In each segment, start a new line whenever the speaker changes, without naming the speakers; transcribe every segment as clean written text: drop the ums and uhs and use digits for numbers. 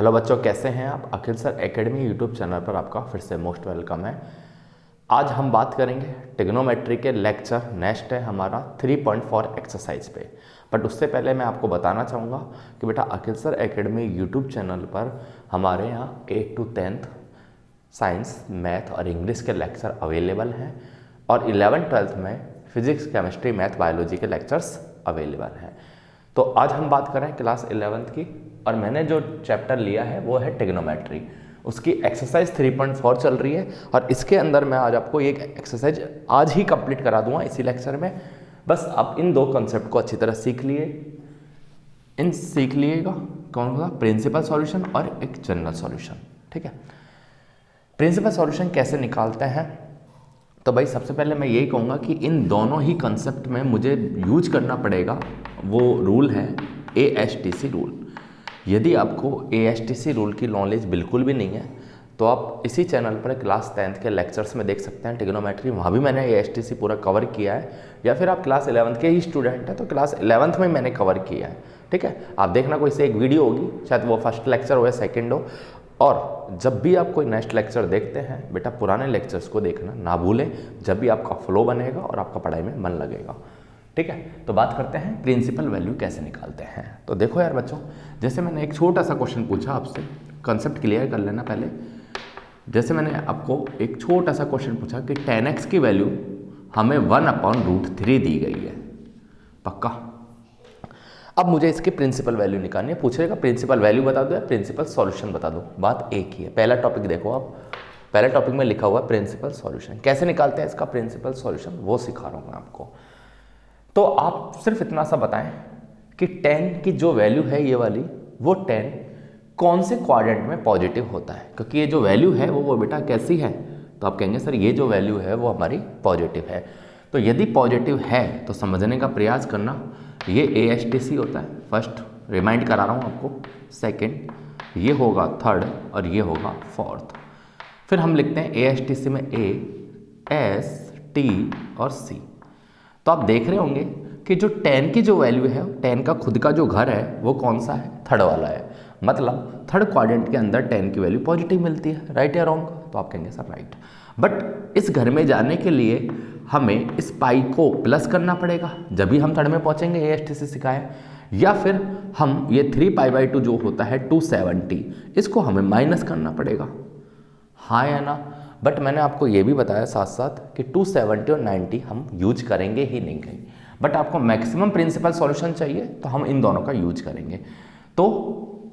Hello बच्चों, कैसे हैं आप। अखिल सर एकेडमी यूट्यूब चैनल पर आपका फिर से मोस्ट वेलकम है। आज हम बात करेंगे ट्रिग्नोमेट्री के लेक्चर नेक्स्ट है हमारा 3.4 एक्सरसाइज पे। बट उससे पहले मैं आपको बताना चाहूँगा कि बेटा अखिल सर एकेडमी यूट्यूब चैनल पर हमारे यहाँ 8 to 10th साइंस, मैथ और इंग्लिश के लेक्चर अवेलेबल हैं और 11th-12th में फिजिक्स, केमिस्ट्री, मैथ, बायोलॉजी के लेक्चर्स अवेलेबल हैं। तो आज हम बात कर रहे हैं क्लास 11th की और मैंने जो चैप्टर लिया है वो है ट्रिग्नोमेट्री। उसकी एक्सरसाइज 3.4 चल रही है और इसके अंदर मैं आज आपको एक एक्सरसाइज आज ही कंप्लीट करा दूंगा इसी लेक्चर में। बस आप इन दो कॉन्सेप्ट को अच्छी तरह सीख लीजिएगा। कौन सा? प्रिंसिपल सॉल्यूशन और एक जनरल सॉल्यूशन। ठीक है, प्रिंसिपल सॉल्यूशन कैसे निकालते हैं? तो भाई सबसे पहले मैं यही कहूँगा कि इन दोनों ही कंसेप्ट में मुझे यूज करना पड़ेगा वो रूल है ASTC रूल। यदि आपको ASTC रूल की नॉलेज बिल्कुल भी नहीं है तो आप इसी चैनल पर क्लास 10th के लेक्चर्स में देख सकते हैं ट्रिग्नोमेट्री, वहाँ भी मैंने ASTC पूरा कवर किया है। या फिर आप क्लास 11th के ही स्टूडेंट हैं तो क्लास 11th में मैंने कवर किया है। ठीक है, आप देखना कोई से एक वीडियो होगी, शायद वो फर्स्ट लेक्चर हो या सेकेंड हो। और जब भी आप कोई नेक्स्ट लेक्चर देखते हैं बेटा पुराने लेक्चर्स को देखना ना भूलें, जब भी आपका फ्लो बनेगा और आपका पढ़ाई में मन लगेगा। ठीक है, तो बात करते हैं प्रिंसिपल वैल्यू कैसे निकालते हैं। तो देखो यार बच्चों, जैसे मैंने एक छोटा सा क्वेश्चन पूछा आपसे, कंसेप्ट क्लियर कर लेना पहले। जैसे मैंने आपको एक छोटा सा क्वेश्चन पूछा कि 10x की वैल्यू हमें 1/√3 दी गई है, पक्का। अब मुझे इसकी प्रिंसिपल वैल्यू निकालनी है। पूछेगा प्रिंसिपल वैल्यू बता दो या प्रिंसिपल सॉल्यूशन बता दो, बात एक ही है। पहला टॉपिक देखो आप, पहले टॉपिक में लिखा हुआ है प्रिंसिपल सॉल्यूशन। कैसे निकालते हैं इसका प्रिंसिपल सॉल्यूशन वो सिखा रहा हूँ मैं आपको। तो आप सिर्फ इतना सा बताएं कि 10 की जो वैल्यू है ये वाली, वो 10 कौन से क्वाड्रेंट में पॉजिटिव होता है। क्योंकि ये जो वैल्यू है वो बेटा कैसी है, तो आप कहेंगे सर ये जो वैल्यू है वो हमारी पॉजिटिव है। तो यदि पॉजिटिव है तो समझने का प्रयास करना, ये ASTC होता है फर्स्ट, रिमाइंड करा रहा हूँ आपको। सेकंड ये होगा थर्ड और ये होगा फोर्थ। फिर हम लिखते हैं ASTC में A, S, T और C। तो आप देख रहे होंगे कि जो 10 की जो वैल्यू है, 10 का खुद का जो घर है वो कौन सा है? थर्ड वाला है। मतलब थर्ड क्वाड्रेंट के अंदर 10 की वैल्यू पॉजिटिव मिलती है। राइट या रॉन्ग? तो आप कहेंगे सर राइट। बट इस घर में जाने के लिए हमें इस पाई को प्लस करना पड़ेगा, जब भी हम थर्ड में पहुंचेंगे। ASTC सिखाए। या फिर हम ये 3π/2 जो होता है 270, इसको हमें माइनस करना पड़ेगा, हाँ या ना? बट मैंने आपको ये भी बताया साथ साथ कि 270 और 90 हम यूज करेंगे ही नहीं कहीं। बट आपको मैक्सिमम प्रिंसिपल सॉल्यूशन चाहिए तो हम इन दोनों का यूज करेंगे। तो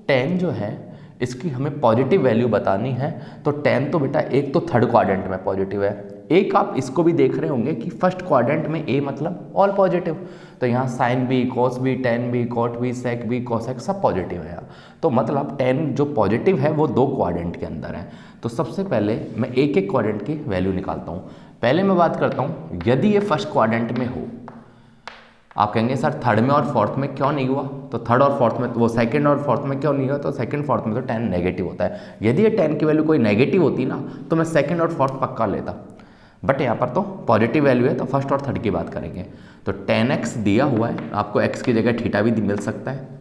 10 जो है इसकी हमें पॉजिटिव वैल्यू बतानी है। तो 10 तो बेटा एक तो थर्ड क्वाड्रेंट में पॉजिटिव है, एक आप इसको भी देख रहे होंगे कि फर्स्ट क्वाड्रेंट में A मतलब ऑल पॉजिटिव। तो यहाँ साइन भी, कॉस भी, टेन भी, कॉट भी, सेक भी, कोसेक सब पॉजिटिव है। तो मतलब 10 जो पॉजिटिव है वो दो क्वाड्रेंट के अंदर है। तो सबसे पहले मैं एक एक क्वाड्रेंट की वैल्यू निकालता हूँ। पहले मैं बात करता हूँ यदि ये फर्स्ट क्वाड्रेंट में हो। आप कहेंगे सर थर्ड में और फोर्थ में क्यों नहीं हुआ? तो थर्ड और फोर्थ में, वो सेकंड और फोर्थ में क्यों नहीं हुआ? तो सेकंड फोर्थ में तो 10 नेगेटिव होता है। यदि ये 10 की वैल्यू कोई नेगेटिव होती ना तो मैं सेकंड और फोर्थ पक्का लेता। बट यहाँ पर तो पॉजिटिव वैल्यू है तो फर्स्ट और थर्ड की बात करेंगे। तो 10x दिया हुआ है, आपको x की जगह थीटा भी मिल सकता है।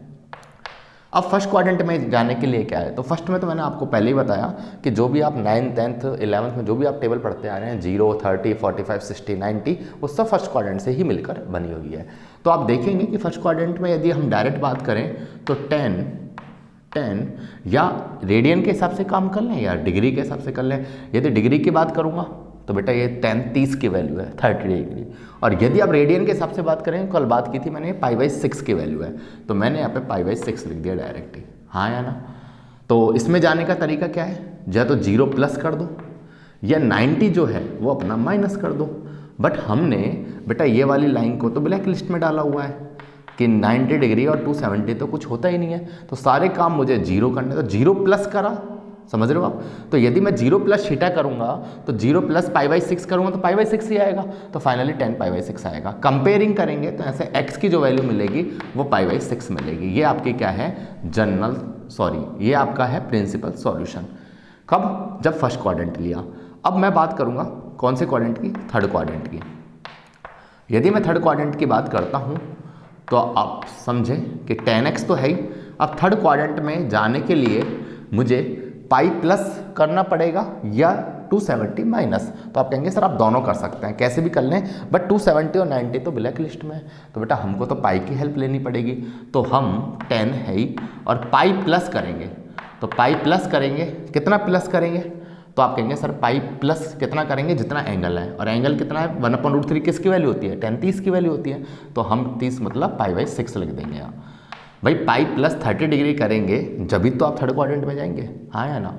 अब फर्स्ट क्वाड्रेंट में जाने के लिए क्या है? तो फर्स्ट में तो मैंने आपको पहले ही बताया कि जो भी आप 9th, 10th, 11th में जो भी आप टेबल पढ़ते आ रहे हैं 0, 30, 45, 60, 90 वो सब फर्स्ट क्वाड्रेंट से ही मिलकर बनी हुई है। तो आप देखेंगे कि फर्स्ट क्वाड्रेंट में यदि हम डायरेक्ट बात करें तो 10 या रेडियन के हिसाब से काम कर लें या डिग्री के हिसाब से कर लें। यदि डिग्री की बात करूँगा तो बेटा ये 30 की वैल्यू है, 30 डिग्री। और यदि आप रेडियन के हिसाब से बात करें, कल बात की थी मैंने, π/6 की वैल्यू है। तो मैंने यहाँ पे π/6 लिख दिया डायरेक्ट ही, हाँ या ना? तो इसमें जाने का तरीका क्या है? या तो 0 प्लस कर दो या 90 जो है वो अपना माइनस कर दो। बट हमने बेटा ये वाली लाइन को तो ब्लैक लिस्ट में डाला हुआ है कि 90 डिग्री और 270 तो कुछ होता ही नहीं है। तो सारे काम मुझे 0 करने, तो 0 प्लस करा, समझ रहे हो आप? तो यदि मैं 0 प्लस थीटा करूंगा तो 0 प्लस π/6 करूंगा तो π/6 ही आएगा। तो फाइनली 10 π/6 आएगा। कंपेयरिंग करेंगे तो ऐसे x की जो वैल्यू मिलेगी वो π/6 मिलेगी। ये आपकी क्या है? ये आपका है प्रिंसिपल सॉल्यूशन। कब? जब फर्स्ट क्वाड्रेंट लिया। अब मैं बात करूंगा कौन से क्वाड्रेंट की? थर्ड क्वाड्रेंट की। यदि मैं थर्ड क्वाड्रेंट की बात करता हूं तो आप समझें कि 10x तो है ही। अब थर्ड क्वाड्रेंट में जाने के लिए मुझे पाई प्लस करना पड़ेगा या 270 माइनस। तो आप कहेंगे सर आप दोनों कर सकते हैं, कैसे भी कर लें, बट 270 और 90 तो ब्लैक लिस्ट में है, तो बेटा हमको तो पाई की हेल्प लेनी पड़ेगी। तो हम 10 है ही और पाई प्लस करेंगे, तो पाई प्लस करेंगे, कितना प्लस करेंगे, तो आप कहेंगे सर पाई प्लस कितना करेंगे, जितना एंगल है, और एंगल कितना है 1/√3 किसकी वैल्यू होती है, 10 30 की वैल्यू होती है, तो हम 30 मतलब पाई/6 लिख देंगे यहाँ। भाई पाई प्लस 30 डिग्री करेंगे जब भी तो आप थर्ड क्वाड्रेंट में जाएंगे, हाँ या ना।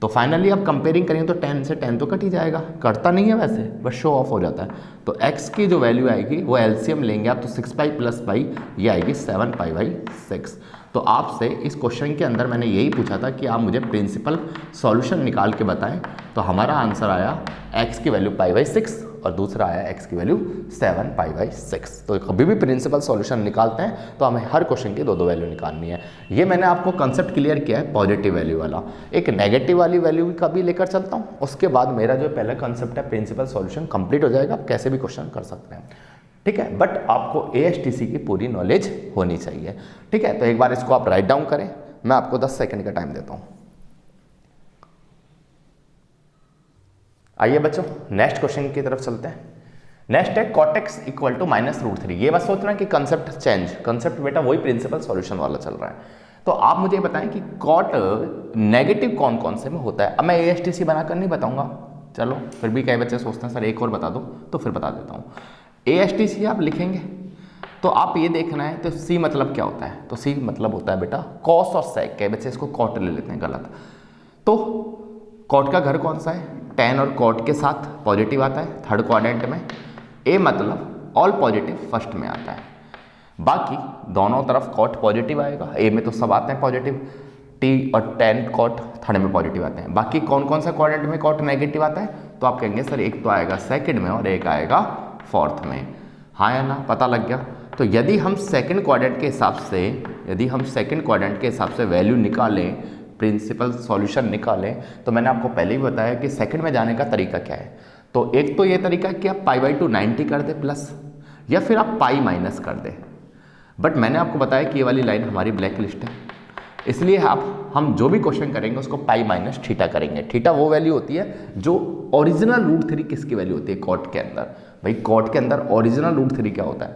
तो फाइनली आप कंपेयरिंग करेंगे तो 10 से 10 तो कट ही जाएगा, कटता नहीं है वैसे, बस शो ऑफ हो जाता है। तो x की जो वैल्यू आएगी वो एलसीएम लेंगे आप, तो 6 पाई प्लस पाई ये आएगी 7 पाई/6। तो आपसे इस क्वेश्चन के अंदर मैंने यही पूछा था कि आप मुझे प्रिंसिपल सॉल्यूशन निकाल के बताएं, तो हमारा आंसर आया x की वैल्यू पाई/6 और दूसरा आया x की वैल्यू 7 पाई/6। तो कभी भी प्रिंसिपल सॉल्यूशन निकालते हैं तो हमें हर क्वेश्चन की दो दो वैल्यू निकालनी है। ये मैंने आपको कंसेप्ट क्लियर किया है पॉजिटिव वैल्यू वाला। एक नेगेटिव वाली वैल्यू का भी लेकर चलता हूँ, उसके बाद मेरा जो पहला कंसेप्ट है प्रिंसिपल सॉल्यूशन कंप्लीट हो जाएगा, आप कैसे भी क्वेश्चन कर सकते हैं, ठीक है। बट आपको ASTC की पूरी नॉलेज होनी चाहिए, ठीक है। तो एक बार इसको आप राइट डाउन करें, मैं आपको 10 सेकंड का टाइम देता हूं। आइए बच्चों नेक्स्ट क्वेश्चन की तरफ चलते हैं। नेक्स्ट है cot x इक्वल टू -√3। ये बस सोचना कि कंसेप्ट चेंज, कंसेप्ट बेटा वही प्रिंसिपल सॉल्यूशन वाला चल रहा है। तो आप मुझे बताएं कि cot नेगेटिव कौन कौन से में होता है। अब मैं ASTC बनाकर नहीं बताऊंगा, चलो फिर भी कई बच्चे सोचते हैं सर एक और बता दो, तो फिर बता देता हूँ। ASTC आप लिखेंगे तो आप ये देखना है, तो C मतलब क्या होता है, तो C मतलब होता है बेटा कॉस और सेक। कई बच्चे इसको कॉट ले लेते हैं, गलत। तो कॉट का घर कौन सा है, tan और कॉट के साथ पॉजिटिव आता है थर्ड क्वाड्रेंट में। A मतलब ऑल पॉजिटिव फर्स्ट में आता है, बाकी दोनों तरफ कॉट पॉजिटिव आएगा। A में तो सब आते हैं पॉजिटिव, T और tan कॉट थर्ड में पॉजिटिव आते हैं। बाकी कौन कौन सा क्वाड्रेंट में कॉट नेगेटिव आता है, तो आप कहेंगे सर एक तो आएगा सेकंड में और एक आएगा फोर्थ में, हाँ या ना, पता लग गया। तो यदि हम सेकंड क्वाड्रेंट के हिसाब से वैल्यू निकालें, प्रिंसिपल सॉल्यूशन निकालें, तो मैंने आपको पहले ही बताया कि सेकंड में जाने का तरीका क्या है। तो एक तो ये तरीका कि आप पाई/2 90 कर दे प्लस, या फिर आप पाई माइनस कर दे। बट मैंने आपको बताया कि ये वाली लाइन हमारी ब्लैक लिस्ट है, इसलिए हम जो भी क्वेश्चन करेंगे उसको पाई-थीटा करेंगे। थीटा वो वैल्यू होती है जो ओरिजिनल √3 किसकी वैल्यू होती है कॉट के अंदर। भाई कॉट के अंदर ओरिजिनल √3 क्या होता है,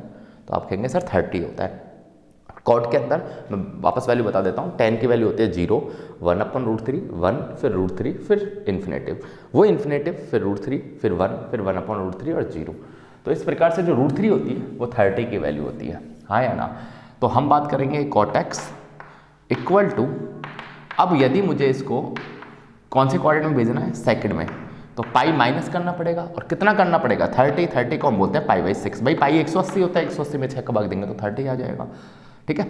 तो आप कहेंगे सर 30 होता है। कॉट के अंदर मैं वापस वैल्यू बता देता हूँ, tan की वैल्यू होती है 0, 1/√3, 1 फिर √3 फिर इन्फिनेटिव, वो इन्फिनेटिव फिर √3 फिर 1 फिर 1/√3 और 0। तो इस प्रकार से जो √3 होती है वो 30 की वैल्यू होती है, हाँ या ना। तो हम बात करेंगे cot x इक्वल टू, अब यदि मुझे इसको कौन से क्वाड्रेंट में भेजना है, सेकंड में, तो पाई माइनस करना पड़ेगा, और कितना करना पड़ेगा 30 को हम बोलते हैं पाई/6। भाई पाई 180 होता है, 180 में 6 का भाग देंगे तो 30 आ जाएगा, ठीक है।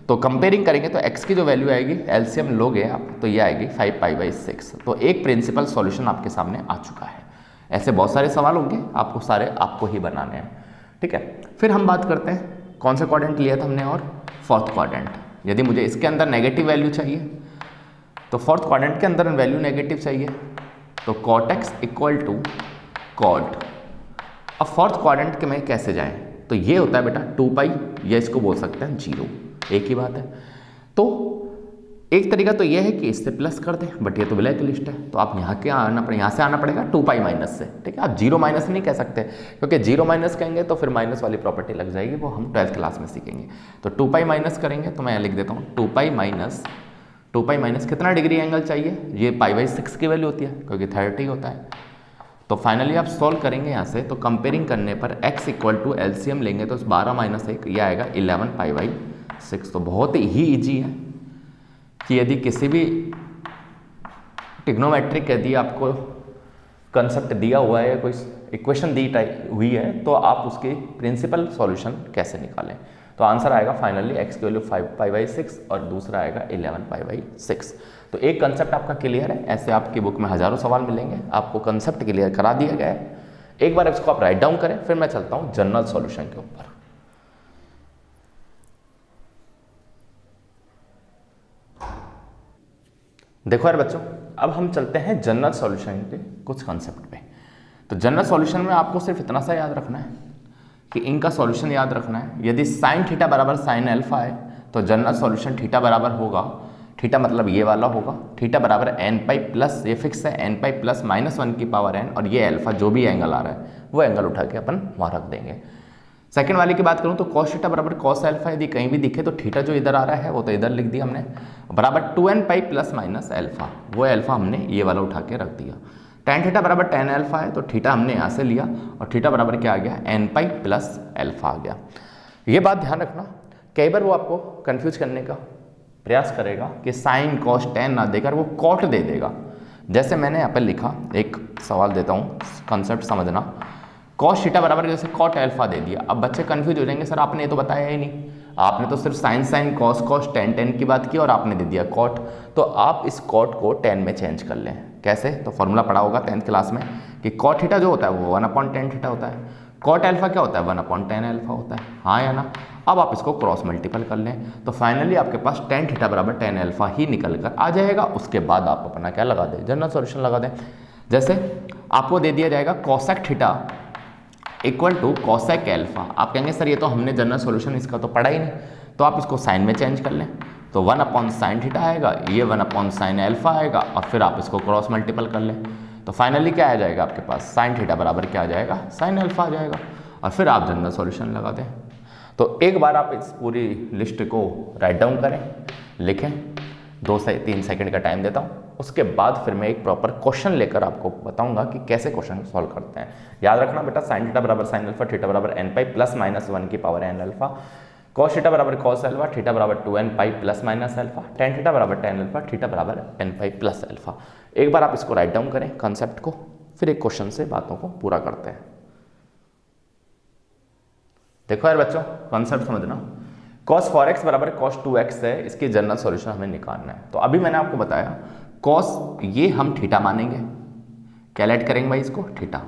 तो कंपेयरिंग करेंगे तो x की जो वैल्यू आएगी, एलसीएम लोगे आप तो ये आएगी 5 पाई/6। तो एक प्रिंसिपल सॉल्यूशन आपके सामने आ चुका है। ऐसे बहुत सारे सवाल होंगे, आपको ही बनाने हैं, ठीक है। फिर हम बात करते हैं कौन सा क्वाड्रेंट लिया था हमने, और फोर्थ क्वाड्रेंट। यदि मुझे इसके अंदर नेगेटिव वैल्यू चाहिए, तो फोर्थ क्वाड्रेंट के अंदर वैल्यू नेगेटिव चाहिए, तो cot x equal to cot. अब फोर्थ क्वाड्रेंट के में कैसे जाएं, तो ये होता है बेटा 2 पाई, या इसको बोल सकते हैं 0, एक ही बात है। तो एक तरीका तो ये है कि इससे प्लस कर दें, बट ये तो ब्लैक लिस्ट है, तो आप यहाँ से आना पड़ेगा 2 पाई माइनस से, ठीक है। आप 0 माइनस नहीं कह सकते, क्योंकि 0 माइनस कहेंगे तो फिर माइनस वाली प्रॉपर्टी लग जाएगी, वो हम 12th क्लास में सीखेंगे। तो 2 पाई माइनस करेंगे, तो मैं यहाँ लिख देता हूँ 2 पाई माइनस कितना डिग्री एंगल चाहिए, ये पाई/6 की वैल्यू होती है क्योंकि 30 होता है। तो फाइनली आप सॉल्व करेंगे यहाँ से, तो कंपेयरिंग करने पर x इक्वल टू एलसीएम लेंगे तो 12 - 1 ये आएगा 11 पाई/6। तो बहुत ही ईजी है कि यदि किसी भी ट्रिग्नोमेट्रिक यदि आपको कंसेप्ट दिया हुआ है, कोई इक्वेशन दी हुई है, तो आप उसकी प्रिंसिपल सॉल्यूशन कैसे निकालें। तो आंसर आएगा फाइनली x की वैल्यू 5 पाई/6 और दूसरा आएगा 11 पाई/6। तो एक कंसेप्ट आपका क्लियर है। ऐसे आपकी बुक में हजारों सवाल मिलेंगे, आपको कंसेप्ट क्लियर करा दिया गया है। एक बार इसको आप राइट डाउन करें, फिर मैं चलता हूं जनरल सॉल्यूशन के ऊपर। देखो यार बच्चों, अब हम चलते हैं जनरल सॉल्यूशन के कुछ कंसेप्ट पे। तो जनरल सॉल्यूशन में आपको सिर्फ इतना सा याद रखना है कि इनका सॉल्यूशन याद रखना है। यदि sin थीटा बराबर sin अल्फा है, तो जनरल सॉल्यूशन थीटा बराबर होगा थीटा मतलब ये वाला होगा, थीटा बराबर एन पाई प्लस, ये फिक्स है, एन पाई प्लस -1 की पावर एन, और ये अल्फा जो भी एंगल आ रहा है वो एंगल उठा के अपन वहाँ रख देंगे। सेकंड वाली की बात करूँ तो कॉस थीटा बराबर कॉस अल्फा, यदि कहीं भी दिखे तो थीटा जो इधर आ रहा है वो तो इधर लिख दिया हमने, बराबर 2n pi plus minus alpha, वो अल्फा हमने ये वाला उठा के रख दिया। tan थीटा बराबर tan अल्फा है, तो थीटा हमने यहाँ से लिया और थीटा बराबर क्या आ गया, n पाई प्लस अल्फा आ गया। ये बात ध्यान रखना, कई बार वो आपको कंफ्यूज करने का प्रयास करेगा कि साइन कॉस tan ना देकर वो कॉट दे देगा। जैसे मैंने यहाँ पर लिखा, एक सवाल देता हूँ, कंसेप्ट समझना, कॉस थीटा बराबर जैसे कॉट अल्फा दे दिया। अब बच्चे कंफ्यूज हो जाएंगे, सर आपने ये तो बताया ही नहीं, आपने तो सिर्फ sine sine cos cos tan की बात की और आपने दे दिया कॉट। तो आप इस कॉट को tan में चेंज कर लें। कैसे? तो फॉर्मूला पढ़ा होगा 10th क्लास में कि कॉट थीटा जो होता है वो 1/tan थीटा होता है, कॉट अल्फा क्या होता है, 1/tan अल्फा होता है, हाँ या ना। अब आप इसको क्रॉस मल्टीपल कर लें तो फाइनली आपके पास tan थीटा बराबर tan अल्फा ही निकल कर आ जाएगा। उसके बाद आप अपना क्या लगा दें, जनरल सॉल्यूशन लगा दें। जैसे आपको दे दिया जाएगा cosec theta equal to cosec alpha. आप कहेंगे सर ये तो हमने जनरल सॉल्यूशन इसका तो पढ़ा ही नहीं, तो आप इसको साइन में चेंज कर लें तो 1/sin थीटा आएगा, ये 1/sin अल्फा आएगा, और फिर आप इसको क्रॉस मल्टीपल कर लें तो फाइनली क्या आ जाएगा आपके पास, साइन थीटा बराबर क्या आ जाएगा, साइन अल्फा आ जाएगा, और फिर आप जनरल सॉल्यूशन लगा दें। तो एक बार आप इस पूरी लिस्ट को राइट डाउन करें, लिखें, 2 से 3 सेकंड का टाइम देता हूँ, उसके बाद फिर मैं एक प्रॉपर क्वेश्चन लेकर आपको बताऊंगा कि कैसे क्वेश्चन सॉल्व करते हैं। याद रखना बेटा, साइन थीटा बराबर साइन अल्फा, थीटा बराबर n पाई प्लस माइनस 1 की power n alpha, cos theta बराबर कॉस अल्फा, थीटा बराबर 2n pi plus minus alpha, tan theta बराबर tan अल्फा, थीटा बराबर n पाई प्लस अल्फा। एक बार आप इसको राइट डाउन करें कंसेप्ट को, फिर एक क्वेश्चन से बातों को पूरा करते हैं। देखो यार बच्चों, कंसेप्ट समझना, cos 4x बराबर cos 2x है, इसकी जनरल सॉल्यूशन हमें निकालना है। तो अभी मैंने आपको बताया cos ये हम थीटा मानेंगे, कैलकुलेट करेंगे भाई इसको थीटा,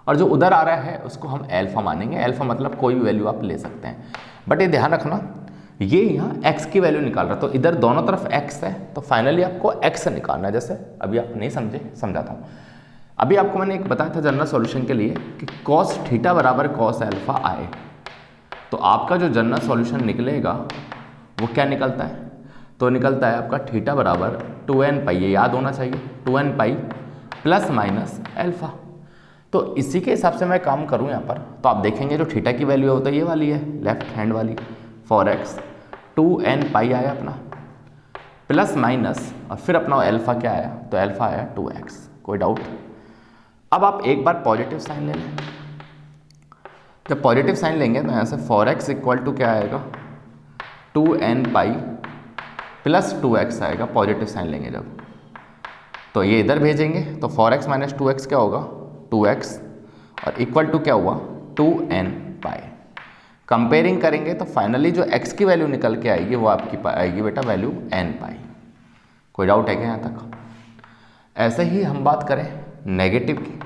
और जो उधर आ रहा है उसको हम अल्फा मानेंगे। अल्फा मतलब कोई भी वैल्यू आप ले सकते हैं, बट ये ध्यान रखना ये यहाँ x की वैल्यू निकाल रहा है, तो इधर दोनों तरफ x है, तो फाइनली आपको x निकालना है। जैसे अभी आप नहीं समझे, समझाता हूँ। अभी आपको मैंने एक बताया था जनरल सॉल्यूशन के लिए कि cos थीटा बराबर cos अल्फा आए, तो आपका जो जनरल सॉल्यूशन निकलेगा वो क्या निकलता है, तो निकलता है आपका थीटा बराबर 2n पाई, ये याद होना चाहिए, 2n pi plus minus alpha. तो इसी के हिसाब से मैं काम करूं यहाँ पर, तो आप देखेंगे जो थीटा की वैल्यू होता है ये वाली है, लेफ्ट हैंड वाली 4x, 2n पाई आया अपना, प्लस माइनस, और फिर अपना अल्फा क्या आया, तो अल्फा आया 2x। कोई डाउट? अब आप एक बार पॉजिटिव साइन ले लें। जब पॉजिटिव साइन लेंगे तो यहाँ से 4x इक्वल टू क्या आएगा, 2n पाई प्लस 2x आएगा, पॉजिटिव साइन लेंगे जब, तो ये इधर भेजेंगे तो 4x माइनस 2x क्या होगा, 2x, और इक्वल टू क्या हुआ, 2n पाई। कंपेयरिंग करेंगे तो फाइनली जो x की वैल्यू निकल के आएगी वो आपकी आएगी बेटा वैल्यू n पाई। कोई डाउट है क्या यहाँ तक? ऐसे ही हम बात करें नेगेटिव की,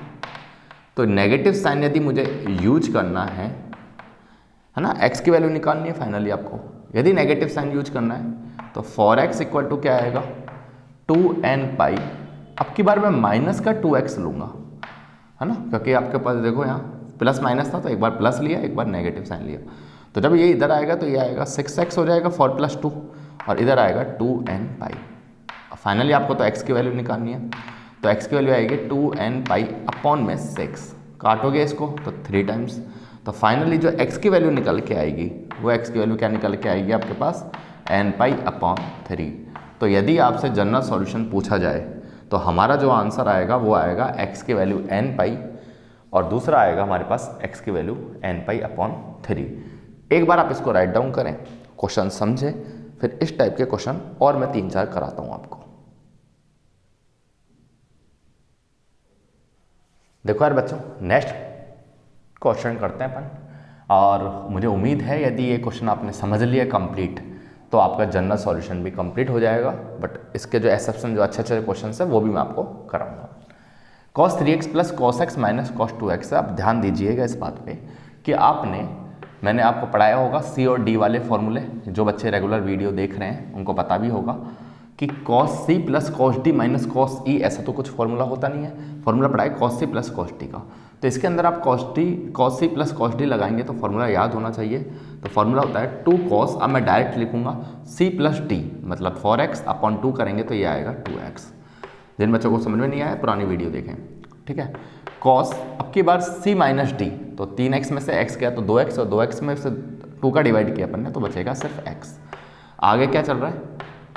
तो नेगेटिव साइन यदि मुझे यूज करना है ना, x की वैल्यू निकालनी है फाइनली आपको, यदि नेगेटिव साइन यूज करना है तो 4x इक्वल टू क्या आएगा, 2n पाई। अब की बार मैं माइनस का 2x लूँगा, है ना, क्योंकि आपके पास देखो यहाँ प्लस माइनस था, तो एक बार प्लस लिया, एक बार नेगेटिव साइन लिया, तो जब ये इधर आएगा तो ये आएगा 6x हो जाएगा 4 + 2, और इधर आएगा 2n पाई। फाइनली आपको तो x की वैल्यू निकालनी है, तो x की वैल्यू आएगी 2n पाई अपॉन में 6, काटोगे इसको तो 3 टाइम्स, तो फाइनली जो x की वैल्यू निकल के आएगी वो x की वैल्यू क्या निकल के आएगी आपके पास, n पाई अपॉन 3। तो यदि आपसे जनरल सॉल्यूशन पूछा जाए तो हमारा जो आंसर आएगा वो आएगा x की वैल्यू n पाई, और दूसरा आएगा हमारे पास x की वैल्यू n पाई अपॉन 3। एक बार आप इसको राइट डाउन करें, क्वेश्चन समझें, फिर इस टाइप के क्वेश्चन और मैं 3-4 कराता हूँ आपको। देखो यार बच्चों, नेक्स्ट क्वेश्चन करते हैं अपन, और मुझे उम्मीद है यदि ये क्वेश्चन आपने समझ लिया कंप्लीट तो आपका जनरल सॉल्यूशन भी कंप्लीट हो जाएगा, बट इसके जो एक्सेप्शन जो अच्छे अच्छे क्वेश्चन है वो भी मैं आपको कराऊंगा। cos 3x plus cos x minus cos 2x, आप ध्यान दीजिएगा इस बात पे कि मैंने आपको पढ़ाया होगा C और D वाले फॉर्मूले, जो बच्चे रेगुलर वीडियो देख रहे हैं उनको पता भी होगा कि cos c plus cos d minus cos e, ऐसा तो कुछ फॉर्मूला होता नहीं है, फॉर्मूला पढ़ा है cos c plus cos d का। तो इसके अंदर आप cos c plus cos d लगाएंगे तो फॉर्मूला याद होना चाहिए। तो फॉर्मूला होता है 2 cos, अब मैं डायरेक्ट लिखूंगा c प्लस डी, मतलब 4x अपॉन 2 करेंगे तो ये आएगा 2x। जिन बच्चों को समझ में नहीं आया पुरानी वीडियो देखें, ठीक है। cos अब की बार c माइनस डी, तो 3x में से x गया तो 2x, और 2x में से 2 का डिवाइड किया अपन ने तो बचेगा सिर्फ x। आगे क्या चल रहा है,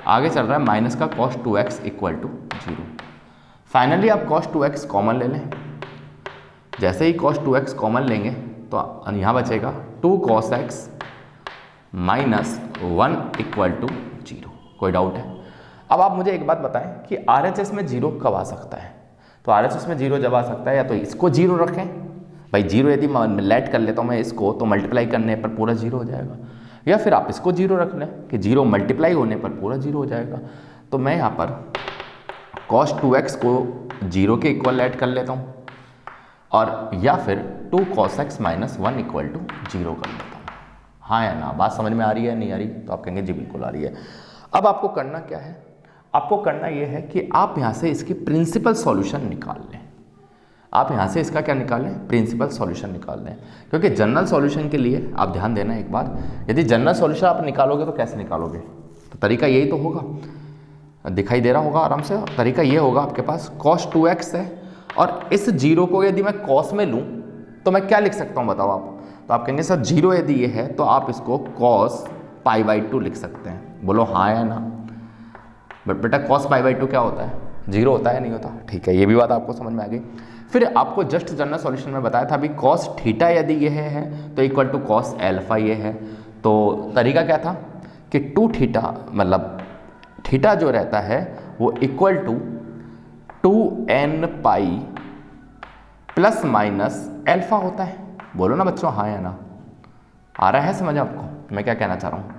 आगे चल रहा है माइनस का cos 2x equal to 0। Finally आप cos 2x कॉमन ले लें। जैसे ही cos 2x कॉमन लेंगे तो यहाँ बचेगा 2 cos x minus 1 equal to 0। कोई डाउट है? अब आप मुझे एक बात बताएं कि RHS में 0 कब आ सकता है? तो RHS में 0 जब आ सकता है या तो इसको 0 रखें, भाई 0 यदि लेट कर लेता हूँ मैं इसको तो मल्टीप्लाई करने पर पूरा 0 हो जाएगा, या फिर आप इसको 0 रख लें कि 0 मल्टीप्लाई होने पर पूरा 0 हो जाएगा। तो मैं यहाँ पर cos 2x को 0 के इक्वल ऐड कर लेता हूँ, और या फिर 2 cos x minus 1 equal to 0 कर लेता हूँ। हाँ या ना? बात समझ में आ रही है नहीं आ रही? तो आप कहेंगे जी बिल्कुल आ रही है। अब आपको करना क्या है, आपको करना ये है कि आप यहाँ से इसकी प्रिंसिपल सॉल्यूशन निकाल लें। आप यहाँ से इसका क्या निकाल लें, प्रिंसिपल सॉल्यूशन निकाल लें, क्योंकि जनरल सॉल्यूशन के लिए आप ध्यान देना एक बार, यदि जनरल सॉल्यूशन आप निकालोगे तो कैसे निकालोगे? तो तरीका यही तो होगा, दिखाई दे रहा होगा आराम से। तरीका ये होगा, आपके पास cos 2x है और इस 0 को यदि मैं cos में लूँ तो मैं क्या लिख सकता हूँ बताओ आप? तो आप कहेंगे सर 0 यदि ये है तो आप इसको cos π/2 लिख सकते हैं। बोलो हाँ या ना? बट बेटा cos π/2 क्या होता है? 0 होता है नहीं होता? ठीक है, ये भी बात आपको समझ में आ गई। फिर आपको जस्ट जनरल सॉल्यूशन में बताया था अभी cos थीटा यदि ये है तो इक्वल टू cos अल्फा ये है। तो तरीका क्या था कि 2 थीटा, मतलब थीटा जो रहता है वो equal to 2n pi plus minus alpha होता है। बोलो ना बच्चों हाँ या ना? आ रहा है समझ आपको मैं क्या कहना चाह रहा हूँ?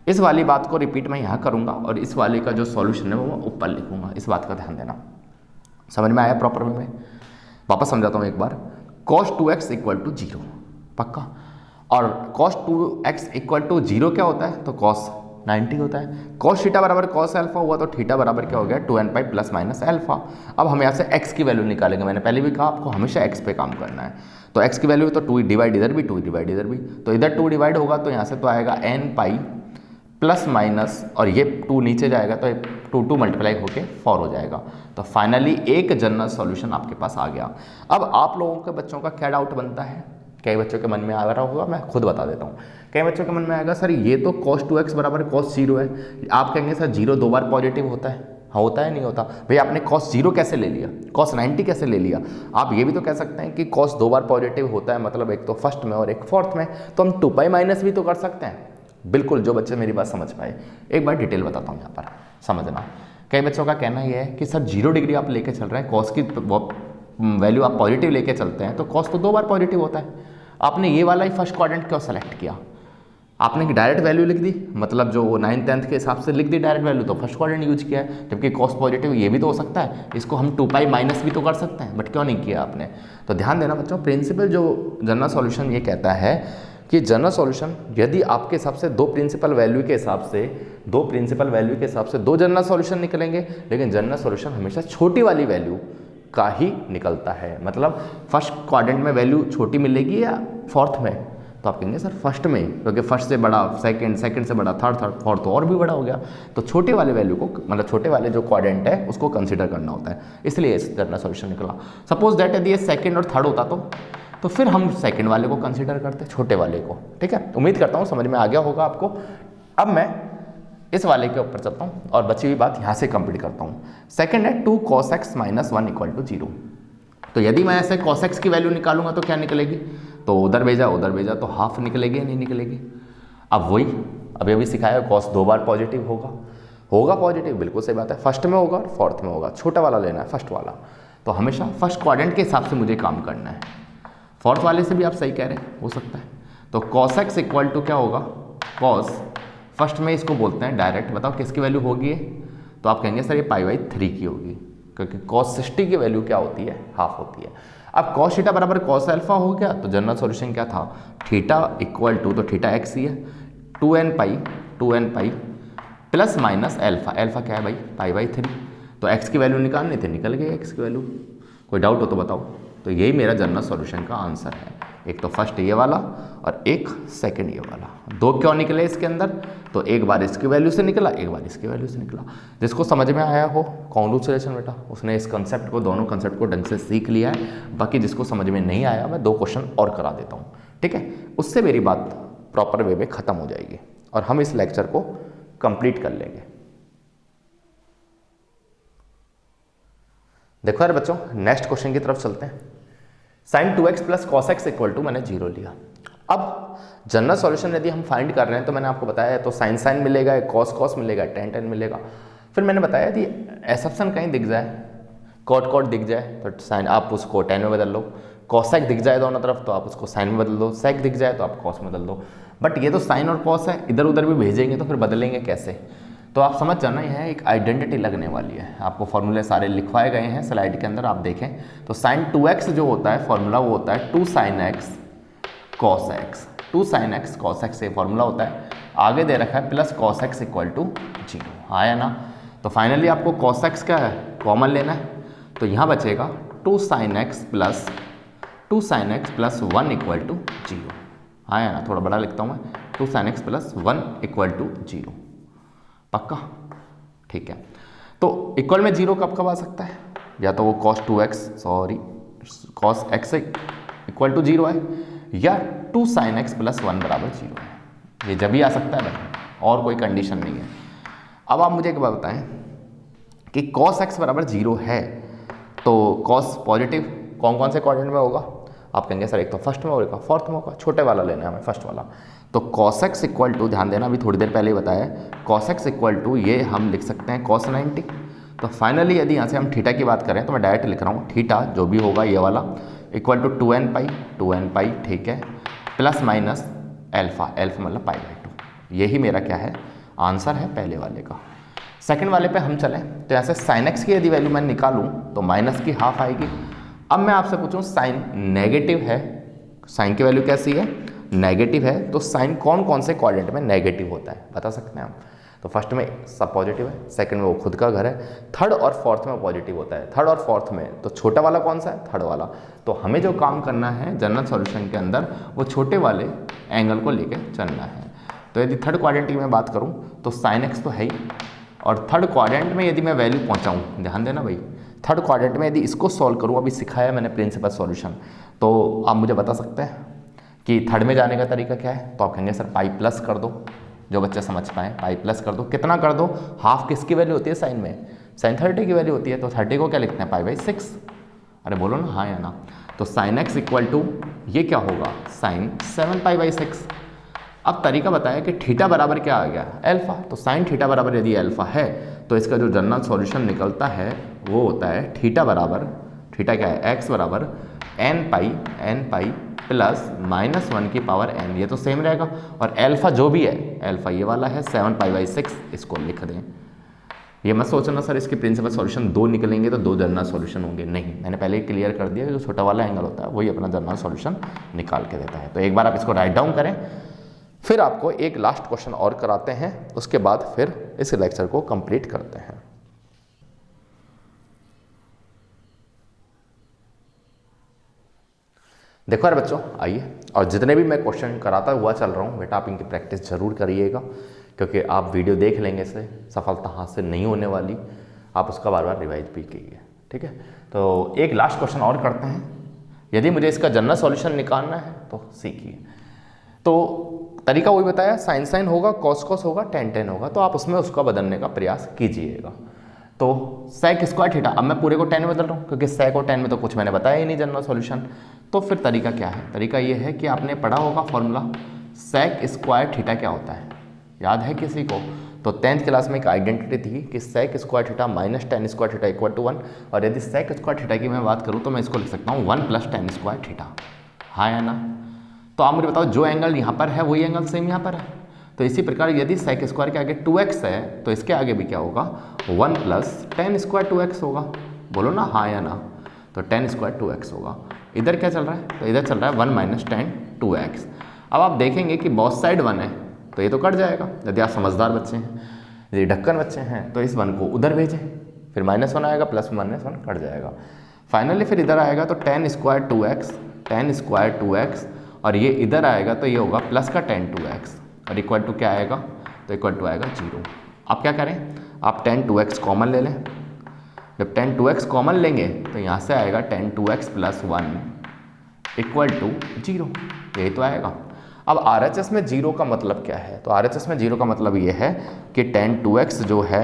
इस वाली बात को रिपीट मैं यहाँ करूँगा और इस वाले का जो सॉल्यूशन है वो ऊपर लिखूँगा। इस बात का ध्यान देना। समझ में आया प्रॉपर में? वापस समझाता हूँ एक बार। cos 2x इक्वल टू 0 पक्का, और cos 2x इक्वल टू 0 क्या होता है? तो cos 90 होता है। cos थीटा बराबर cos अल्फा हुआ तो थीटा बराबर क्या हो गया? 2n pi plus minus alpha. अब हम यहाँ से x की वैल्यू निकालेंगे। मैंने पहले भी कहा आपको हमेशा x पे काम करना है। तो x की वैल्यू तो 2 डिवाइड इधर भी, 2 डिवाइड इधर भी, तो इधर 2 डिवाइड होगा तो यहाँ से तो आएगा n पाई प्लस माइनस, और ये 2 नीचे जाएगा तो 2 मल्टीप्लाई होके 4 हो जाएगा। तो फाइनली एक जनरल सॉल्यूशन आपके पास आ गया। अब आप लोगों के बच्चों का क्या डाउट बनता है? कई बच्चों के मन में आ रहा होगा, मैं खुद बता देता हूँ। कई बच्चों के मन में आएगा सर ये तो cos 2x बराबर cos 0 है। आप कहेंगे सर 0 2 बार पॉजिटिव होता है। हाँ होता है नहीं होता? भाई आपने cos 0 कैसे ले लिया, cos 90 कैसे ले लिया? आप ये भी तो कह सकते हैं कि cos 2 बार पॉजिटिव होता है, मतलब एक तो फर्स्ट में और एक फोर्थ में, तो हम 2 पाई माइनस भी तो कर सकते हैं। बिल्कुल, जो बच्चे मेरी बात समझ पाए। एक बार डिटेल बताता हूँ यहाँ पर समझना। कई बच्चों का कहना यह है कि सर 0 डिग्री आप लेके चल रहे हैं, cos की वैल्यू आप पॉजिटिव लेके चलते हैं तो cos तो 2 बार पॉजिटिव होता है। आपने ये वाला ही फर्स्ट क्वाड्रेंट क्यों सेलेक्ट किया? आपने डायरेक्ट वैल्यू लिख दी, मतलब जो 9th 10th के हिसाब से लिख दी डायरेक्ट वैल्यू, तो फर्स्ट क्वाड्रेंट यूज किया है। जबकि cos पॉजिटिव ये भी तो हो सकता है, इसको हम 2 पाई माइनस भी तो कर सकते हैं, बट क्यों नहीं किया आपने? तो ध्यान देना बच्चों, प्रिंसिपल जो जनरल सॉल्यूशन ये कहता है कि जनरल सॉल्यूशन यदि आपके हिसाब से दो प्रिंसिपल वैल्यू के हिसाब से दो जनरल सॉल्यूशन निकलेंगे, लेकिन जनरल सॉल्यूशन हमेशा छोटी वाली वैल्यू का ही निकलता है। मतलब फर्स्ट क्वाड्रेंट में वैल्यू छोटी मिलेगी या फोर्थ में? तो आप कहेंगे सर फर्स्ट में, क्योंकि फर्स्ट से बड़ा सेकंड, सेकंड से बड़ा थर्ड, थर्ड फोर्थ तो और भी बड़ा हो गया। तो छोटे वाले वैल्यू को, मतलब छोटे वाले जो क्वाड्रेंट है उसको कंसीडर करना होता है, इसलिए जनरल सॉल्यूशन निकला। सपोज दैट यदि ये सेकंड और थर्ड होता तो फिर हम सेकंड वाले को कंसीडर करते, छोटे वाले को। ठीक है, उम्मीद करता हूँ समझ में आ गया होगा आपको। अब मैं इस वाले के ऊपर चलता हूँ और बची हुई बात यहाँ से कंप्लीट करता हूँ। सेकंड है 2 cos x minus 1 equal to 0। तो यदि मैं ऐसे cos x की वैल्यू निकालूंगा तो क्या निकलेगी? तो उधर भेजा तो हाफ निकलेगी या नहीं निकलेगी? अब वही अभी सिखाया, cos 2 बार पॉजिटिव होगा पॉजिटिव, बिल्कुल सही बात है। फर्स्ट में होगा और फोर्थ में होगा, छोटा वाला लेना है फर्स्ट वाला। तो हमेशा फर्स्ट क्वाड्रेंट के हिसाब से मुझे काम करना है। फोर्थ वाले से भी आप सही कह रहे हैं, हो सकता है। तो cos x इक्वल टू क्या होगा? cos फर्स्ट में इसको बोलते हैं डायरेक्ट, बताओ किसकी वैल्यू होगी ये? तो आप कहेंगे सर ये π/3 की होगी, क्योंकि cos 60 की वैल्यू क्या होती है? हाफ होती है। अब cos थीटा बराबर cos अल्फा हो गया, तो जनरल सॉल्यूशन क्या था? थीटा इक्वल टू, तो थीटा x ही है, 2n pi plus minus alpha क्या है भाई? π/3। तो x की वैल्यू निकालनी थी, निकल गई x की वैल्यू। कोई डाउट हो तो बताओ। तो यही मेरा जनरल सॉल्यूशन का आंसर है। एक तो फर्स्ट ये वाला और एक सेकंड ये वाला। दो क्यों निकले इसके अंदर, तो एक बार इसकी वैल्यू से निकला, एक बार इसकी वैल्यू से निकला। जिसको समझ में आया हो कॉन्वोल्यूशन बेटा, उसने इस कंसेप्ट को, दोनों कंसेप्ट को ढंग से सीख लिया है। बाकी जिसको समझ में नहीं आया, मैं 2 क्वेश्चन और करा देता हूँ, ठीक है, उससे मेरी बात प्रॉपर वे में ख़त्म हो जाएगी और हम इस लेक्चर को कंप्लीट कर लेंगे। देखो यार बच्चों, नेक्स्ट क्वेश्चन की तरफ चलते हैं। sin 2x plus cos x equal to मैंने 0 लिया। अब जनरल सॉल्यूशन यदि हम फाइंड कर रहे हैं तो मैंने आपको बताया तो साइन साइन मिलेगा, कॉस कॉस मिलेगा, टेन टेन मिलेगा। फिर मैंने बताया यदि एसएप्शन कहीं दिख जाए, कॉट कॉट दिख जाए तो साइन आप उसको टेन में बदल लो, कॉसेक दिख जाए दोनों तरफ तो आप उसको साइन में बदल दो, सेक दिख जाए तो आप कॉस में बदल दो। बट ये तो साइन और कॉस है, इधर उधर भी भेजेंगे तो फिर बदलेंगे कैसे, तो आप समझ जाना यह एक आइडेंटिटी लगने वाली है। आपको फॉर्मूले सारे लिखवाए गए हैं स्लाइड के अंदर, आप देखें तो sin 2x जो होता है फॉर्मूला वो होता है 2 sin x cos x, 2 sin x cos x ये फॉर्मूला होता है। आगे दे रखा है plus cos x equal to 0, आया ना। तो फाइनली आपको cos x क्या है, कॉमन लेना है, तो यहाँ बचेगा 2 sin x plus 1 equal to 0, आया ना। थोड़ा बड़ा लिखता हूँ मैं, 2 sin x plus 1 equal to 0, पक्का, ठीक है। तो इक्वल में 0 कब कब आ सकता है, या तो वो cos x इक्वल टू 0 है, या 2 sin x प्लस 1 बराबर 0 है। ये जब भी आ सकता है भाई, और कोई कंडीशन नहीं है। अब आप मुझे एक बात बताएं कि cos x बराबर 0 है तो cos पॉजिटिव कौन कौन से क्वाड्रेंट में होगा, आप कहेंगे सर एक तो फर्स्ट में होगा, फोर्थ में होगा, छोटे वाला लेना है हमें, फर्स्ट वाला। तो cos x इक्वल टू, ध्यान देना अभी थोड़ी देर पहले ही बताया, cos x इक्वल टू ये हम लिख सकते हैं cos 90। तो फाइनली यदि यहाँ से हम थीटा की बात करें तो मैं डायरेक्ट लिख रहा हूँ थीटा जो भी होगा ये वाला इक्वल टू 2n पाई, ठीक है, प्लस माइनस एल्फा मतलब π/2। यही मेरा क्या है, आंसर है पहले वाले का। सेकंड वाले पे हम चलें तो यहाँ से sin x की यदि वैल्यू मैं निकालूँ तो माइनस की हाफ आएगी। अब मैं आपसे पूछूँ साइन नेगेटिव है, साइन की वैल्यू कैसी है, नेगेटिव है, तो साइन कौन कौन से क्वाड्रेंट में नेगेटिव होता है बता सकते हैं आप। तो फर्स्ट में सब पॉजिटिव है, सेकंड में वो खुद का घर है, थर्ड और फोर्थ में पॉजिटिव होता है। थर्ड और फोर्थ में तो छोटा वाला कौन सा है, थर्ड वाला। तो हमें जो काम करना है जनरल सॉल्यूशन के अंदर वो छोटे वाले एंगल को लेके चलना है। तो यदि थर्ड क्वाड्रेंट की मैं बात करूँ तो साइन एक्स तो है ही, और थर्ड क्वाड्रेंट में यदि मैं वैल्यू पहुँचाऊँ, ध्यान देना भाई, थर्ड क्वाड्रेंट में यदि इसको सॉल्व करूँ, अभी सिखाया मैंने प्रिंसिपल सॉल्यूशन, तो आप मुझे बता सकते हैं कि थर्ड में जाने का तरीका क्या है। तो आप कहेंगे सर पाई प्लस कर दो, जो बच्चे समझ पाए पाई प्लस कर दो। कितना कर दो, हाफ किसकी वैल्यू होती है साइन में, साइन 30 की वैल्यू होती है, तो 30 को क्या लिखते हैं π/6। अरे बोलो ना हाँ या ना। तो साइन एक्स इक्वल टू ये क्या होगा, साइन 7π/6। अब तरीका बताया कि थीटा बराबर क्या आ गया, एल्फा। तो साइन थीटा बराबर यदि एल्फा है तो इसका जो जनरल सॉल्यूशन निकलता है वो होता है थीटा बराबर, थीटा क्या है, एक्स बराबर n पाई प्लस -1 की पावर n, ये तो सेम रहेगा। और एल्फा जो भी है, एल्फा ये वाला है 7π/6, इसको लिख दें। ये मत सोचना सर इसके प्रिंसिपल सॉल्यूशन 2 निकलेंगे तो 2 जनरल सॉल्यूशन होंगे, नहीं, मैंने पहले ही क्लियर कर दिया कि जो छोटा वाला एंगल होता है वही अपना जनरल सॉल्यूशन निकाल के देता है। तो एक बार आप इसको राइट डाउन करें, फिर आपको एक लास्ट क्वेश्चन और कराते हैं, उसके बाद फिर इस लेक्चर को कंप्लीट करते हैं। देखो यार बच्चों, आइए, और जितने भी मैं क्वेश्चन कराता हुआ चल रहा हूँ बेटा, आप इनकी प्रैक्टिस जरूर करिएगा, क्योंकि आप वीडियो देख लेंगे से सफलता हाथ से नहीं होने वाली, आप उसका बार बार रिवाइज भी कीजिए, ठीक है। तो एक लास्ट क्वेश्चन और करते हैं। यदि मुझे इसका जनरल सॉल्यूशन निकालना है तो सीखिए। तो तरीका वही बताया, साइन साइन होगा, कॉस कॉस होगा, टेन टेन होगा, तो आप उसमें उसका बदलने का प्रयास कीजिएगा। तो सेक स्क्वायर थीटा, अब मैं पूरे को 10 में बदल रहा हूँ क्योंकि सेक और 10 में तो कुछ मैंने बताया ही नहीं जनरल सॉल्यूशन। तो फिर तरीका क्या है, तरीका ये है कि आपने पढ़ा होगा फॉर्मूला, सेक स्क्वायर थीटा क्या होता है, याद है किसी को? तो 10th क्लास में एक आइडेंटिटी थी कि sec square theta minus tan square theta equal to 1, और यदि सेक स्क्वायर थीटा की मैं बात करूँ तो मैं इसको लिख सकता हूँ 1 + tan स्क्वायर थीटा, हाँ या ना। तो आप मुझे बताओ, जो एंगल यहाँ पर है वही एंगल सेम यहाँ पर है। तो इसी प्रकार यदि सेक स्क्वायर के आगे 2x है तो इसके आगे भी क्या होगा, 1 + tan स्क्वायर 2x होगा, बोलो ना हाँ या ना। तो tan स्क्वायर 2x होगा। इधर क्या चल रहा है, तो इधर चल रहा है 1 - tan 2x। अब आप देखेंगे कि बोथ साइड 1 है तो ये तो कट जाएगा, यदि आप समझदार बच्चे हैं। यदि ढक्कन बच्चे हैं तो इस 1 को उधर भेजें, फिर -1 आएगा, +1 - 1 कट जाएगा। फाइनली फिर इधर आएगा तो टेन स्क्वायर 2x, और ये इधर आएगा तो ये होगा प्लस का टेन 2x, और इक्वल टू क्या आएगा, तो इक्वल टू आएगा 0। आप क्या करें, आप टेन 2x कॉमन ले लें। जब टेन 2x कॉमन लेंगे तो यहाँ से आएगा ten 2x plus 1 equal to 0, यही तो आएगा। अब RHS में 0 का मतलब क्या है, तो RHS में 0 का मतलब ये है कि टेन 2x जो है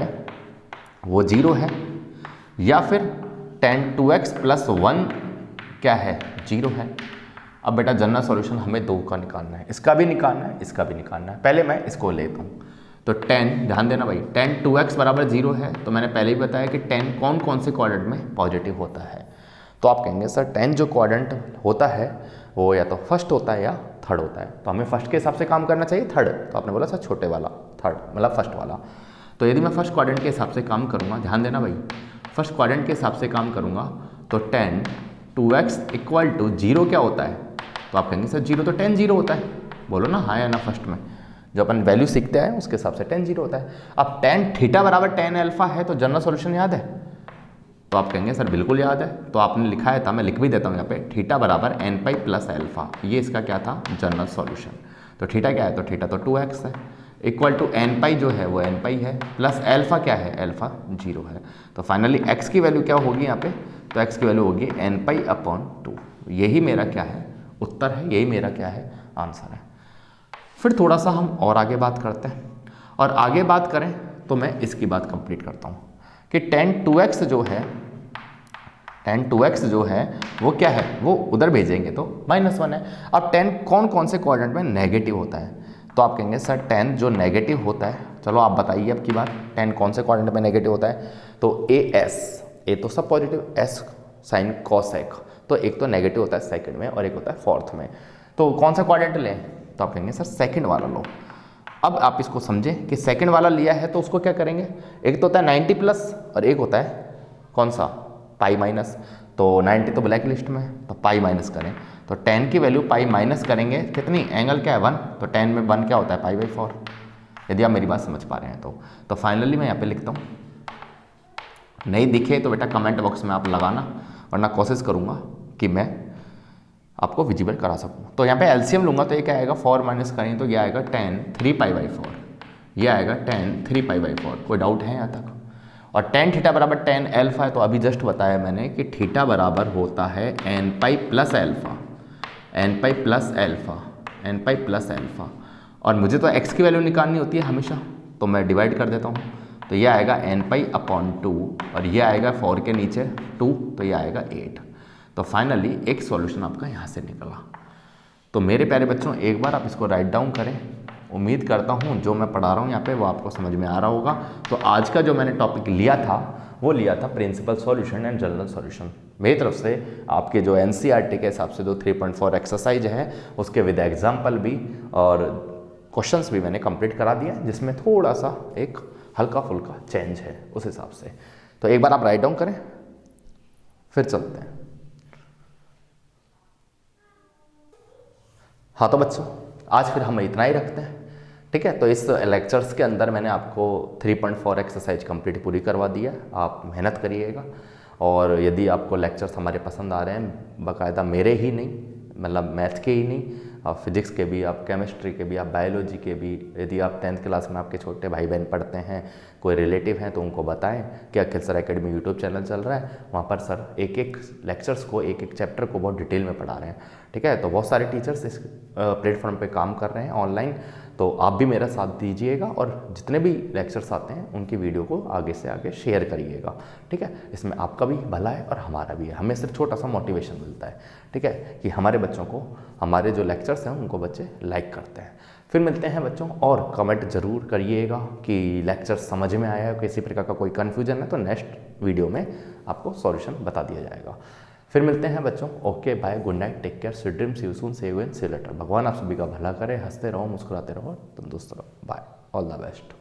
वो 0 है, या फिर टेन 2x प्लस 1 क्या है, 0 है। अब बेटा जनरल सॉल्यूशन हमें दो का निकालना है, इसका भी निकालना है, इसका भी निकालना है। पहले मैं इसको लेता हूँ। तो 10, ध्यान देना भाई, टेन 2x बराबर 0 है, तो मैंने पहले ही बताया कि 10 कौन कौन से क्वाड्रेंट में पॉजिटिव होता है। तो आप कहेंगे सर 10 जो क्वाड्रेंट होता है वो या तो फर्स्ट होता है या थर्ड होता है, तो हमें फर्स्ट के हिसाब से काम करना चाहिए, थर्ड। तो आपने बोला सर छोटे वाला थर्ड, मतलब फर्स्ट वाला। तो यदि मैं फर्स्ट क्वाड्रेंट के हिसाब से काम करूँगा, ध्यान देना भाई, फर्स्ट क्वाड्रेंट के हिसाब से काम करूँगा तो टेन 2x इक्वल टू 0 क्या होता है, तो आप कहेंगे सर 0 तो टेन 0 होता है, बोलो ना हाँ या ना। फर्स्ट में जो अपन वैल्यू सीखते हैं उसके हिसाब से टेन 0 होता है। अब टेन थीटा बराबर टेन अल्फा है, तो जनरल सॉल्यूशन याद है, तो आप कहेंगे सर बिल्कुल याद है। तो आपने लिखा है था, मैं लिख भी देता हूँ यहाँ पे, थीटा बराबर एन पाई प्लस अल्फा, ये इसका क्या था, जनरल सॉल्यूशन। तो थीटा क्या है, तो थीटा तो 2x है, इक्वल टू एन पाई जो है वो एन पाई है, प्लस अल्फा क्या है, अल्फा 0 है। तो फाइनली x की वैल्यू क्या होगी यहाँ पे, तो x की वैल्यू होगी एन पाई अपॉन 2। यही मेरा क्या है, उत्तर है, यही मेरा क्या है, आंसर है। फिर थोड़ा सा हम और आगे बात करते हैं, और आगे बात करें तो मैं इसकी बात कंप्लीट करता हूँ कि टेन 2x जो है, टेन 2x जो है वो क्या है, वो उधर भेजेंगे तो -1 है। अब 10 कौन कौन से क्वाड्रेंट में नेगेटिव होता है, तो आप कहेंगे सर 10 जो नेगेटिव होता है, चलो आप बताइए अब की बात, 10 कौन से क्वाड्रेंट में नेगेटिव होता है, तो ए तो सब पॉजिटिव, एस साइन कॉसेक, तो एक तो नेगेटिव होता है सेकंड में और एक होता है फोर्थ में। तो कौन सा क्वाड्रेंट लें, तो आप कहेंगे सर सेकंड वाला लो। अब आप इसको समझें कि सेकंड वाला लिया है तो उसको क्या करेंगे, एक तो होता है 90 प्लस और एक होता है कौन सा, पाई माइनस। तो 90 तो ब्लैक लिस्ट में, तो पाई माइनस करें, तो 10 की वैल्यू पाई माइनस करेंगे, कितनी, एंगल क्या है 1, तो 10 में 1 क्या होता है, पाई/4, यदि आप मेरी बात समझ पा रहे हैं तो फाइनली मैं यहाँ पे लिखता हूँ। नहीं दिखे तो बेटा कमेंट बॉक्स में आप लगाना, वरना कोशिश करूँगा कि मैं आपको विजिबल करा सकूँ। तो यहाँ पे एलसीएम लूँगा तो ये क्या आएगा, 4 माइनस करें तो ये आएगा 10 3π/4, ये आएगा 10 3π/4। कोई डाउट है यहाँ तक। और टेन थीटा बराबर टेन अल्फा है, तो अभी जस्ट बताया मैंने कि थीटा बराबर होता है n pi plus alpha, n pi plus alpha, n pi plus alpha. और मुझे तो एक्स की वैल्यू निकालनी होती है हमेशा, तो मैं डिवाइड कर देता हूँ, तो ये आएगा एन पाई अपॉन 2, और ये आएगा 4 के नीचे 2, तो ये आएगा 8। तो फाइनली एक सॉल्यूशन आपका यहाँ से निकला। तो मेरे प्यारे बच्चों एक बार आप इसको राइट डाउन करें। उम्मीद करता हूँ जो मैं पढ़ा रहा हूँ यहाँ पे वो आपको समझ में आ रहा होगा। तो आज का जो मैंने टॉपिक लिया था वो लिया था principal solution and general solution. मेरी तरफ से आपके जो एनसीईआरटी के हिसाब से जो 3.4 एक्सरसाइज है उसके विद एग्जाम्पल भी और क्वेश्चंस भी मैंने कंप्लीट करा दिया, जिसमें थोड़ा सा एक हल्का फुल्का चेंज है उस हिसाब से। तो एक बार आप राइट डाउन करें, फिर चलते हैं। हाँ तो बच्चों आज फिर हम इतना ही रखते हैं, ठीक है। तो इस लेक्चर्स के अंदर मैंने आपको 3.4 एक्सरसाइज कंप्लीट पूरी करवा दिया। आप मेहनत करिएगा, और यदि आपको लेक्चर्स हमारे पसंद आ रहे हैं, बाकायदा मेरे ही नहीं, मतलब मैथ के ही नहीं, आप फिजिक्स के भी, आप केमिस्ट्री के भी, आप बायोलॉजी के भी, यदि आप 10th क्लास में आपके छोटे भाई बहन पढ़ते हैं, कोई रिलेटिव हैं, तो उनको बताएं कि अखिल सर एकेडमी यूट्यूब चैनल चल रहा है, वहाँ पर सर एक एक लेक्चर्स को, एक एक चैप्टर को बहुत डिटेल में पढ़ा रहे हैं, ठीक है। तो बहुत सारे टीचर्स इस प्लेटफॉर्म पे काम कर रहे हैं ऑनलाइन, तो आप भी मेरा साथ दीजिएगा और जितने भी लेक्चर्स आते हैं उनकी वीडियो को आगे से आगे शेयर करिएगा, ठीक है। इसमें आपका भी भला है और हमारा भी है, हमें सिर्फ छोटा सा मोटिवेशन मिलता है, ठीक है, कि हमारे बच्चों को, हमारे जो लेक्चर्स हैं उनको बच्चे लाइक करते हैं। फिर मिलते हैं बच्चों, और कमेंट ज़रूर करिएगा कि लेक्चर समझ में आया है, किसी प्रकार का कोई कन्फ्यूजन है तो नेक्स्ट वीडियो में आपको सॉल्यूशन बता दिया जाएगा। फिर मिलते हैं बच्चों, okay bye, good night, take care, sweet dreams, see you soon, see you in, see you later. भगवान आप सभी का भला करे, हंसते रहो, मुस्कुराते रहो, तंदुरुस्त रहो, बाय, ऑल द बेस्ट।